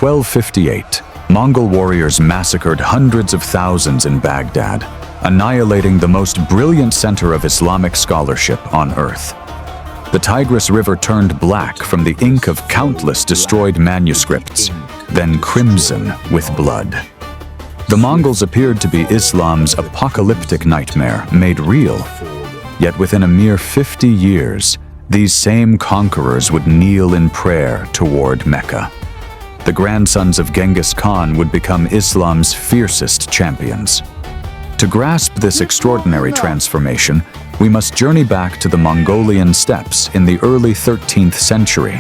1258, Mongol warriors massacred hundreds of thousands in Baghdad, annihilating the most brilliant center of Islamic scholarship on earth. The Tigris River turned black from the ink of countless destroyed manuscripts, then crimson with blood. The Mongols appeared to be Islam's apocalyptic nightmare made real. Yet within a mere 50 years, these same conquerors would kneel in prayer toward Mecca. The grandsons of Genghis Khan would become Islam's fiercest champions. To grasp this extraordinary transformation, we must journey back to the Mongolian steppes in the early 13th century,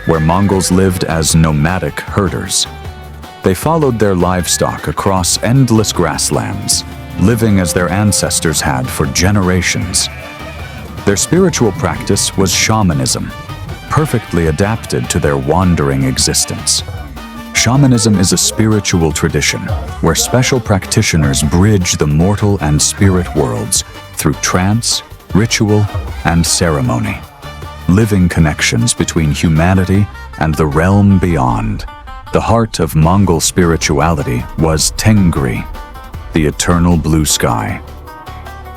where Mongols lived as nomadic herders. They followed their livestock across endless grasslands, living as their ancestors had for generations. Their spiritual practice was shamanism, perfectly adapted to their wandering existence. Shamanism is a spiritual tradition where special practitioners bridge the mortal and spirit worlds through trance, ritual, and ceremony. Living connections between humanity and the realm beyond. The heart of Mongol spirituality was Tengri, the eternal blue sky.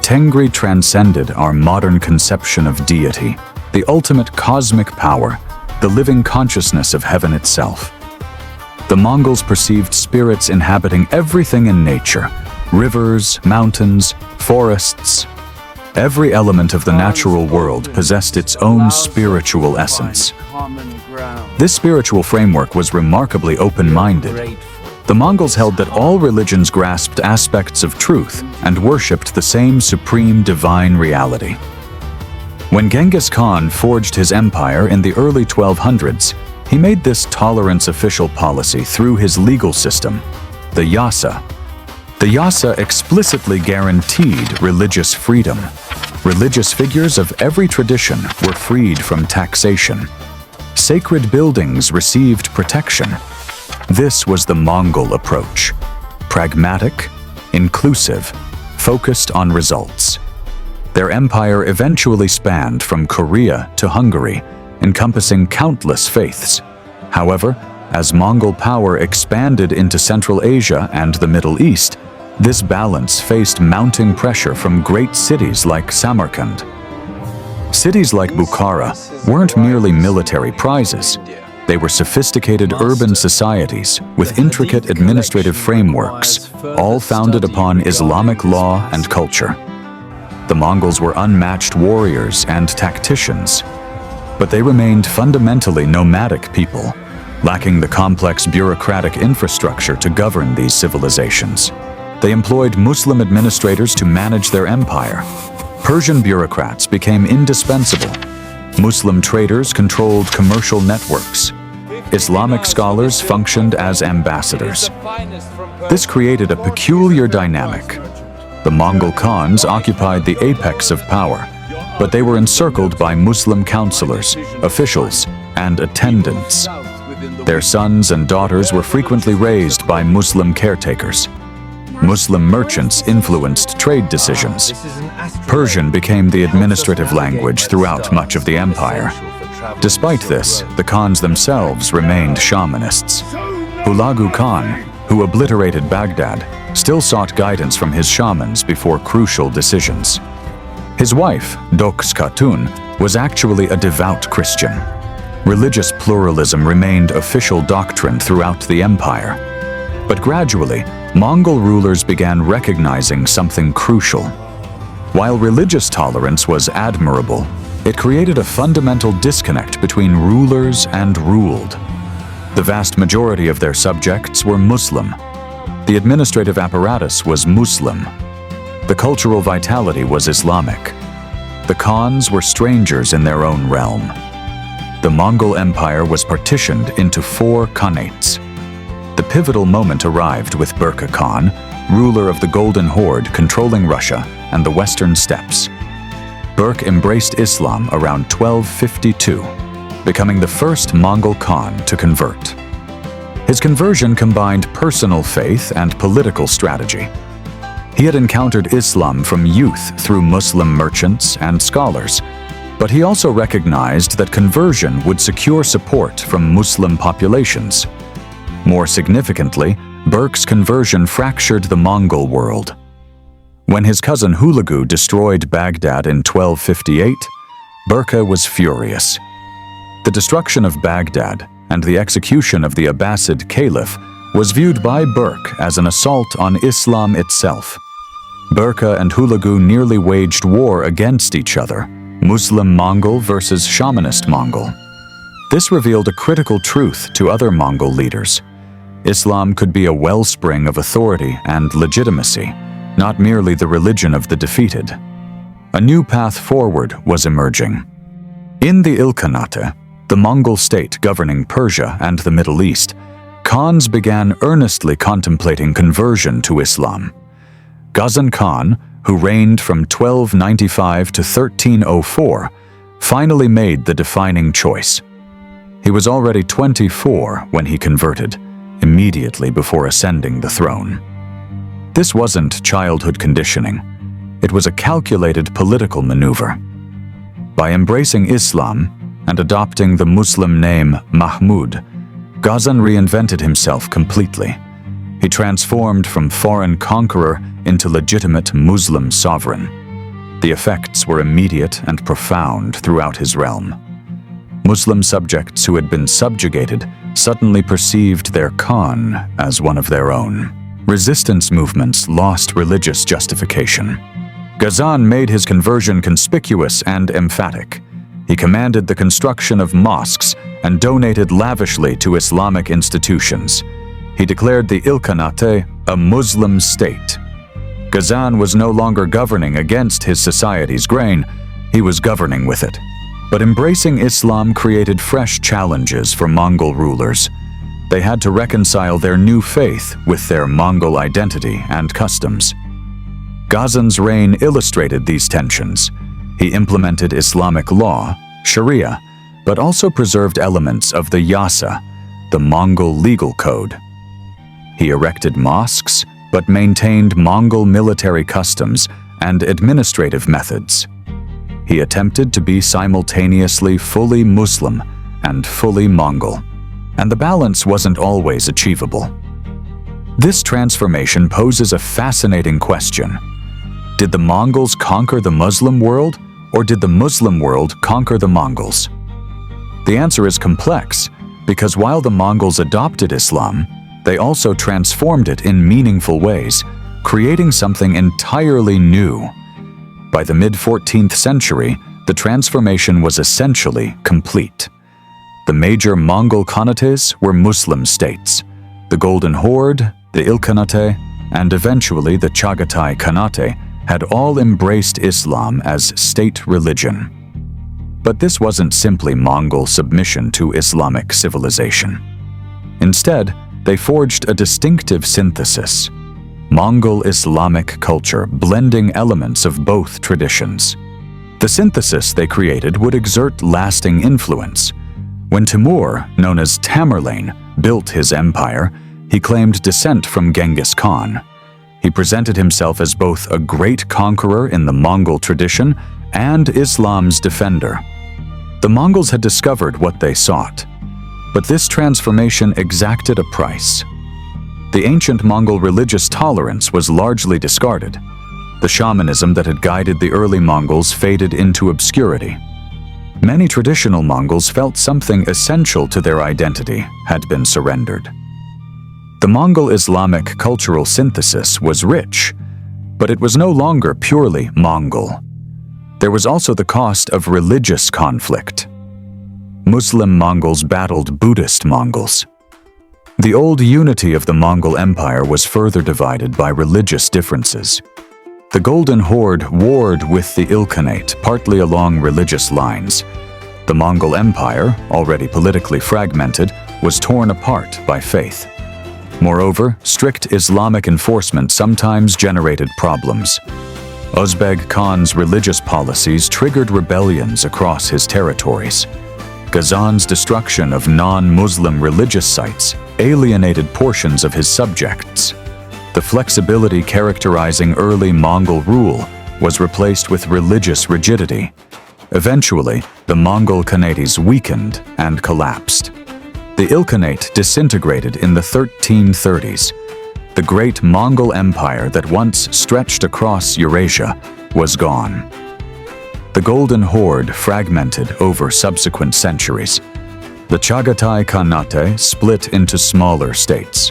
Tengri transcended our modern conception of deity, the ultimate cosmic power, the living consciousness of heaven itself. The Mongols perceived spirits inhabiting everything in nature: rivers, mountains, forests. Every element of the natural world possessed its own spiritual essence. This spiritual framework was remarkably open-minded. The Mongols held that all religions grasped aspects of truth and worshipped the same supreme divine reality. When Genghis Khan forged his empire in the early 1200s, he made this tolerance official policy through his legal system, the Yasa. The Yasa explicitly guaranteed religious freedom. Religious figures of every tradition were freed from taxation. Sacred buildings received protection. This was the Mongol approach: pragmatic, inclusive, focused on results. Their empire eventually spanned from Korea to Hungary, encompassing countless faiths. However, as Mongol power expanded into Central Asia and the Middle East, this balance faced mounting pressure from great cities like Samarkand. Cities like Bukhara weren't merely military prizes. They were sophisticated urban societies with intricate administrative frameworks, all founded upon Islamic law and culture. The Mongols were unmatched warriors and tacticians, but they remained fundamentally nomadic people, lacking the complex bureaucratic infrastructure to govern these civilizations. They employed Muslim administrators to manage their empire. Persian bureaucrats became indispensable. Muslim traders controlled commercial networks. Islamic scholars functioned as ambassadors. This created a peculiar dynamic. The Mongol Khans occupied the apex of power, but they were encircled by Muslim counselors, officials, and attendants. Their sons and daughters were frequently raised by Muslim caretakers. Muslim merchants influenced trade decisions. Persian became the administrative language throughout much of the empire. Despite this, the Khans themselves remained shamanists. Hulagu Khan, who obliterated Baghdad, still sought guidance from his shamans before crucial decisions. His wife, Doks Khatun, was actually a devout Christian. Religious pluralism remained official doctrine throughout the empire. But gradually, Mongol rulers began recognizing something crucial. While religious tolerance was admirable, it created a fundamental disconnect between rulers and ruled. The vast majority of their subjects were Muslim. The administrative apparatus was Muslim. The cultural vitality was Islamic. The Khans were strangers in their own realm. The Mongol Empire was partitioned into 4 khanates. The pivotal moment arrived with Berke Khan, ruler of the Golden Horde controlling Russia and the Western Steppes. Berke embraced Islam around 1252, becoming the first Mongol Khan to convert. His conversion combined personal faith and political strategy. He had encountered Islam from youth through Muslim merchants and scholars, but he also recognized that conversion would secure support from Muslim populations. More significantly, Berk's conversion fractured the Mongol world. When his cousin Hulagu destroyed Baghdad in 1258, Berke was furious. The destruction of Baghdad and the execution of the Abbasid Caliph was viewed by Berke as an assault on Islam itself. Berke and Hulagu nearly waged war against each other, Muslim Mongol versus Shamanist Mongol. This revealed a critical truth to other Mongol leaders. Islam could be a wellspring of authority and legitimacy, not merely the religion of the defeated. A new path forward was emerging. In the Ilkhanate, the Mongol state governing Persia and the Middle East, Khans began earnestly contemplating conversion to Islam. Gazan Khan, who reigned from 1295 to 1304, finally made the defining choice. He was already 24 when he converted, immediately before ascending the throne. This wasn't childhood conditioning. It was a calculated political maneuver. By embracing Islam and adopting the Muslim name Mahmud, Gazan reinvented himself completely. He transformed from foreign conqueror into legitimate Muslim sovereign. The effects were immediate and profound throughout his realm. Muslim subjects who had been subjugated suddenly perceived their Khan as one of their own. Resistance movements lost religious justification. Gazan made his conversion conspicuous and emphatic. He commanded the construction of mosques and donated lavishly to Islamic institutions. He declared the Ilkhanate a Muslim state. Gazan was no longer governing against his society's grain, he was governing with it. But embracing Islam created fresh challenges for Mongol rulers. They had to reconcile their new faith with their Mongol identity and customs. Gazan's reign illustrated these tensions. He implemented Islamic law, Sharia, but also preserved elements of the Yasa, the Mongol legal code. He erected mosques, but maintained Mongol military customs and administrative methods. He attempted to be simultaneously fully Muslim and fully Mongol, and the balance wasn't always achievable. This transformation poses a fascinating question. Did the Mongols conquer the Muslim world, or did the Muslim world conquer the Mongols? The answer is complex, because while the Mongols adopted Islam, they also transformed it in meaningful ways, creating something entirely new. By the mid-14th century, the transformation was essentially complete. The major Mongol Khanates were Muslim states. The Golden Horde, the Ilkhanate, and eventually the Chagatai Khanate had all embraced Islam as state religion. But this wasn't simply Mongol submission to Islamic civilization. Instead, they forged a distinctive synthesis: Mongol Islamic culture blending elements of both traditions. The synthesis they created would exert lasting influence. When Timur, known as Tamerlane, built his empire, he claimed descent from Genghis Khan. He presented himself as both a great conqueror in the Mongol tradition and Islam's defender. The Mongols had discovered what they sought, but this transformation exacted a price. The ancient Mongol religious tolerance was largely discarded. The shamanism that had guided the early Mongols faded into obscurity. Many traditional Mongols felt something essential to their identity had been surrendered. The Mongol Islamic cultural synthesis was rich, but it was no longer purely Mongol. There was also the cost of religious conflict. Muslim Mongols battled Buddhist Mongols. The old unity of the Mongol Empire was further divided by religious differences. The Golden Horde warred with the Ilkhanate, partly along religious lines. The Mongol Empire, already politically fragmented, was torn apart by faith. Moreover, strict Islamic enforcement sometimes generated problems. Uzbek Khan's religious policies triggered rebellions across his territories. Gazan's destruction of non-Muslim religious sites alienated portions of his subjects. The flexibility characterizing early Mongol rule was replaced with religious rigidity. Eventually, the Mongol Khanates weakened and collapsed. The Ilkhanate disintegrated in the 1330s. The great Mongol Empire that once stretched across Eurasia was gone. The Golden Horde fragmented over subsequent centuries. The Chagatai Khanate split into smaller states.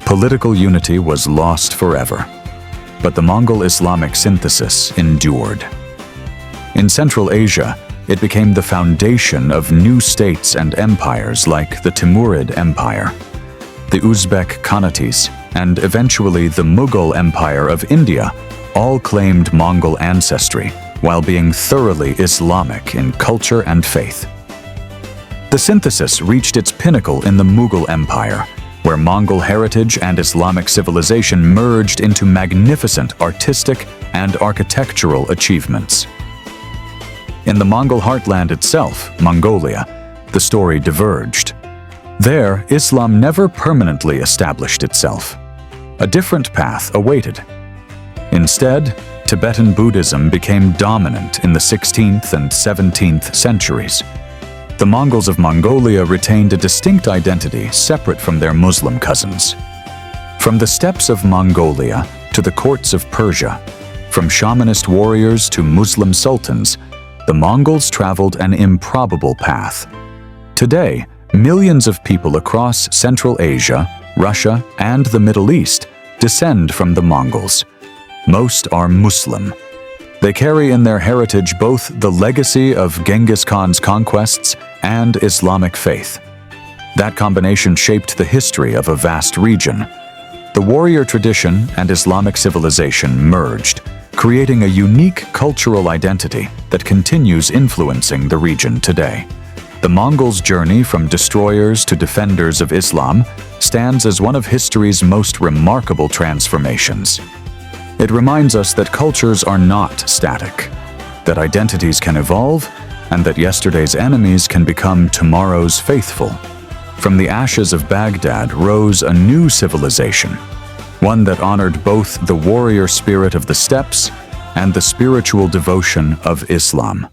Political unity was lost forever, but the Mongol Islamic synthesis endured. In Central Asia, it became the foundation of new states and empires like the Timurid Empire, the Uzbek Khanates, and eventually the Mughal Empire of India, all claimed Mongol ancestry while being thoroughly Islamic in culture and faith. The synthesis reached its pinnacle in the Mughal Empire, where Mongol heritage and Islamic civilization merged into magnificent artistic and architectural achievements. In the Mongol heartland itself, Mongolia, the story diverged. There, Islam never permanently established itself. A different path awaited. Instead, Tibetan Buddhism became dominant in the 16th and 17th centuries. The Mongols of Mongolia retained a distinct identity separate from their Muslim cousins. From the steppes of Mongolia to the courts of Persia, from shamanist warriors to Muslim sultans, the Mongols traveled an improbable path. Today, millions of people across Central Asia, Russia, and the Middle East descend from the Mongols. Most are Muslim. They carry in their heritage both the legacy of Genghis Khan's conquests and Islamic faith. That combination shaped the history of a vast region. The warrior tradition and Islamic civilization merged, creating a unique cultural identity that continues influencing the region today. The Mongols' journey from destroyers to defenders of Islam stands as one of history's most remarkable transformations. It reminds us that cultures are not static, that identities can evolve, and that yesterday's enemies can become tomorrow's faithful. From the ashes of Baghdad rose a new civilization, one that honored both the warrior spirit of the steppes and the spiritual devotion of Islam.